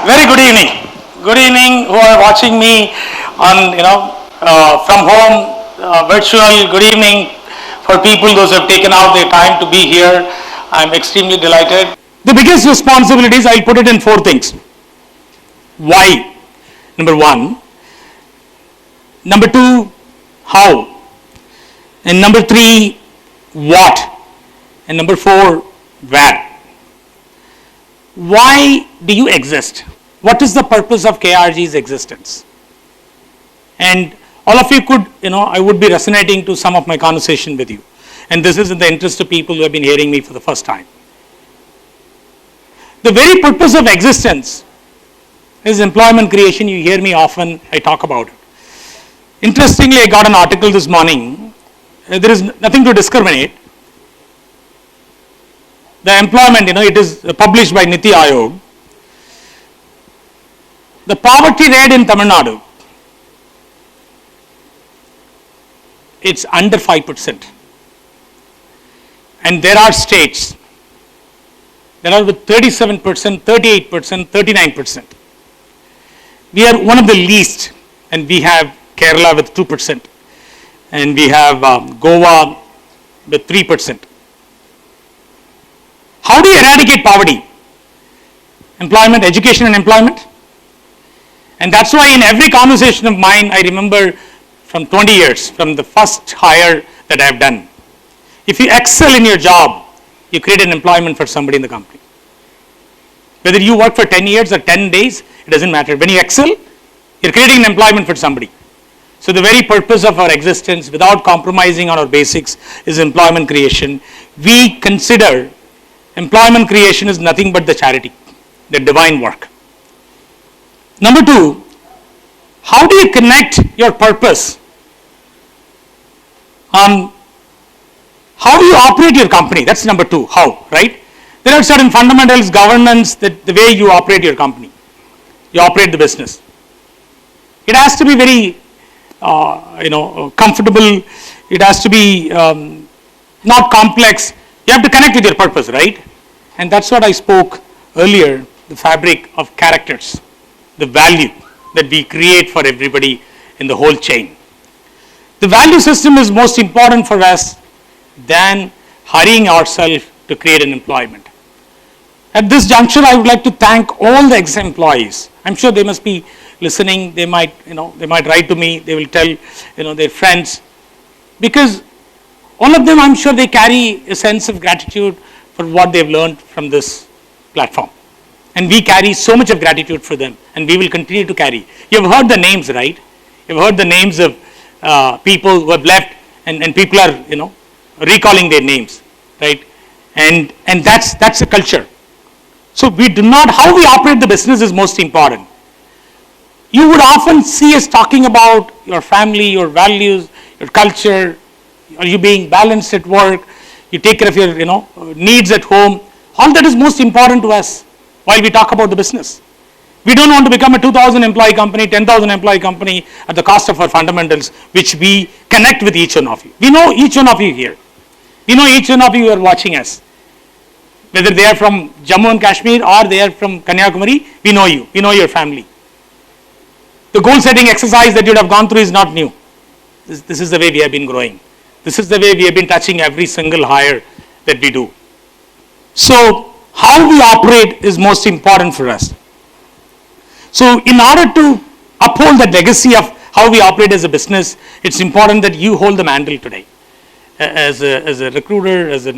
Very good evening. Good evening who are watching me on, from home, virtual. Good evening for people, those who have taken out their time to be here. I'm extremely delighted. The biggest responsibilities, I'll put it in four things. Why? Number one. Number two, how? And number three, what? And number four, where? Why do you exist? What is the purpose of KRG's existence? And all of you could, I would be resonating to some of my conversation with you. And this is in the interest of people who have been hearing me for the first time. The very purpose of existence is employment creation. You hear me often, I talk about it. Interestingly, I got an article this morning. There is nothing to discriminate. The employment, it is published by Niti Aayog. The poverty rate in Tamil Nadu, it's under 5%. And there are states that are with 37%, 38%, 39%. We are one of the least, and we have Kerala with 2%, and we have Goa with 3%. How do you eradicate poverty? Employment, education and employment. And that's why in every conversation of mine, I remember from 20 years, from the first hire that I've done. If you excel in your job, you create an employment for somebody in the company. Whether you work for 10 years or 10 days, it doesn't matter. When you excel, you're creating an employment for somebody. So the very purpose of our existence, without compromising on our basics, is employment creation. We consider employment creation is nothing but the charity, the divine work. Number two, how do you connect your purpose on how you operate your company? That's number two, how, right? There are certain fundamentals, governance, that the way you operate your company, you operate the business. It has to be very, comfortable. It has to be not complex. You have to connect with your purpose, right? And that's what I spoke earlier, the fabric of characters, the value that we create for everybody in the whole chain. The value system is most important for us than hurrying ourselves to create an employment. At this juncture, I would like to thank all the ex-employees. I'm sure they must be listening. They might write to me. They will tell, their friends, because all of them, I'm sure they carry a sense of gratitude for what they've learned from this platform. And we carry so much of gratitude for them, and we will continue to carry. You've heard the names, right? You've heard the names of people who have left, and people are, recalling their names, right? And that's a culture. So how we operate the business is most important. You would often see us talking about your family, your values, your culture. Are you being balanced at work? You take care of your, needs at home. All that is most important to us while we talk about the business. We don't want to become a 2,000 employee company, 10,000 employee company at the cost of our fundamentals, which we connect with each one of you. We know each one of you here. We know each one of you who are watching us. Whether they are from Jammu and Kashmir or they are from Kanyakumari, we know you. We know your family. The goal setting exercise that you would have gone through is not new. This is the way we have been growing. This is the way we have been touching every single hire that we do. So how we operate is most important for us. So in order to uphold the legacy of how we operate as a business, it's important that you hold the mantle today. As a recruiter, as a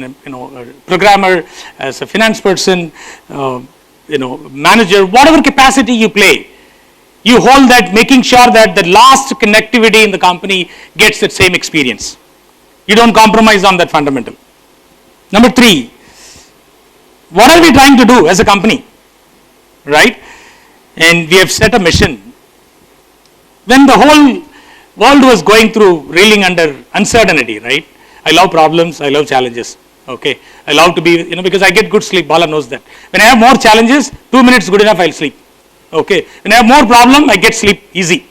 programmer, as a finance person, manager, whatever capacity you play, you hold that, making sure that the last connectivity in the company gets that same experience. You don't compromise on that fundamental. Number three, what are we trying to do as a company, right? And we have set a mission. When the whole world was going through, reeling under uncertainty, right? I love problems, I love challenges, okay? I love to be, because I get good sleep, Bala knows that. When I have more challenges, 2 minutes good enough, I'll sleep, okay? When I have more problem, I get sleep easy.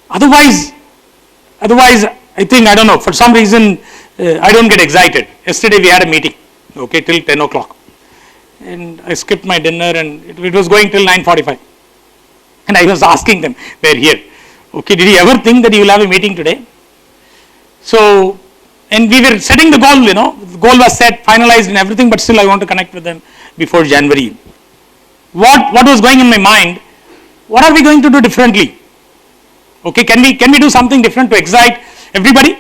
Otherwise, I think, I don't know, for some reason, I don't get excited. Yesterday we had a meeting, okay, till 10 o'clock. and I skipped my dinner, and it was going till 9:45. And I was asking them, they're here. Okay, did you ever think that you will have a meeting today? So, and we were setting the goal, the goal was set, finalized and everything, but still I want to connect with them before January. What was going in my mind? What are we going to do differently? Okay, can we do something different to excite everybody?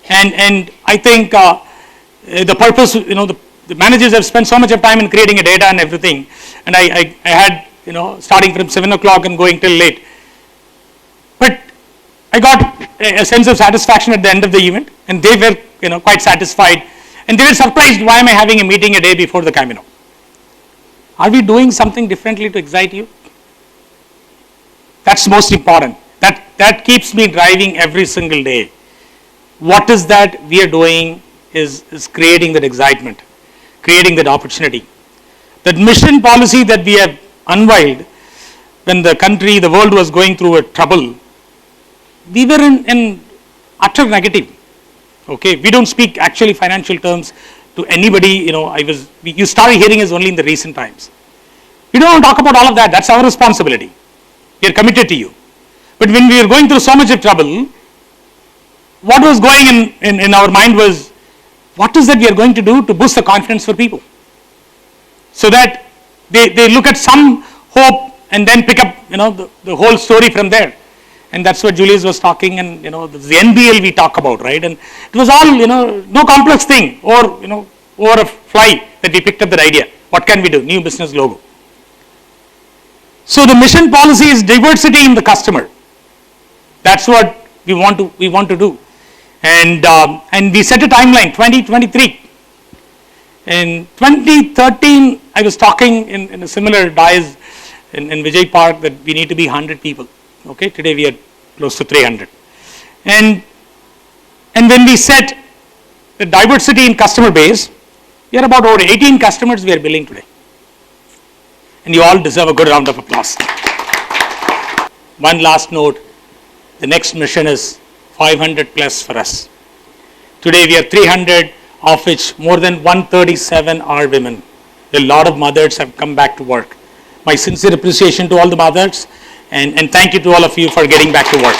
And I think the purpose, the managers have spent so much of time in creating a data and everything, and I had, starting from 7 o'clock and going till late. But I got a sense of satisfaction at the end of the event, and they were, quite satisfied, and they were surprised, why am I having a meeting a day before the Camino? Are we doing something differently to excite you? That's most important. That keeps me driving every single day. What is that we are doing is creating that excitement, creating that opportunity. That mission policy that we have unveiled when the country, the world was going through a trouble, we were in utter negative. Okay, we don't speak actually financial terms to anybody. You started hearing us only in the recent times. We don't talk about all of that. That's our responsibility. We are committed to you. But when we were going through so much of trouble, what was going in our mind was, what is that we are going to do to boost the confidence for people? So that they look at some hope and then pick up, the whole story from there. And that's what Julius was talking, and, the NBL we talk about, right? And it was all, no complex thing, or, over a fly that we picked up that idea. What can we do? New business logo. So the mission policy is diversity in the customer. That's what we want to do. And we set a timeline, 2023. In 2013, I was talking in a similar dais in Vijay Park that we need to be 100 people. Okay, today we are close to 300. And when we set the diversity in customer base, we are about over 18 customers we are billing today. And you all deserve a good round of applause. One last note, the next mission is 500 plus for us. Today we are 300, of which more than 137 are women. A lot of mothers have come back to work. My sincere appreciation to all the mothers, and thank you to all of you for getting back to work.